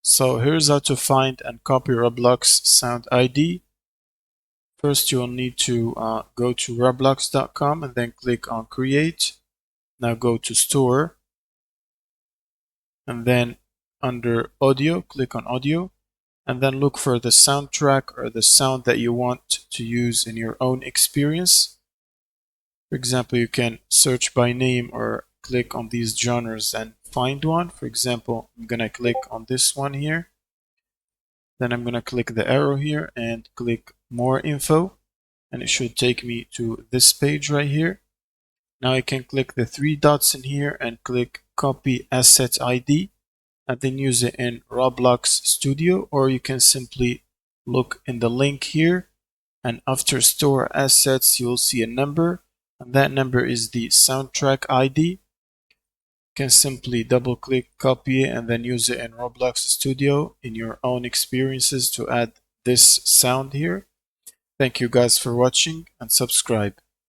So here's how to find and copy Roblox sound ID. First, you will need to go to roblox.com and then click on Create. Now go to Store, and then under Audio, click on Audio, and then look for the soundtrack or the sound that you want to use in your own experience. For example, you can search by name or click on these genres and find one. For example, I'm going to click on this one here. Then I'm going to click the arrow here and click More Info, and it should take me to this page right here. Now I can click the three dots in here and click Copy Asset ID, and then use it in Roblox Studio, or you can simply look in the link here, and after Store Assets you'll see a number, and that number is the soundtrack ID. You can simply double click, copy it, and then use it in Roblox Studio in your own experiences to add this sound here. Thank you guys for watching, and subscribe.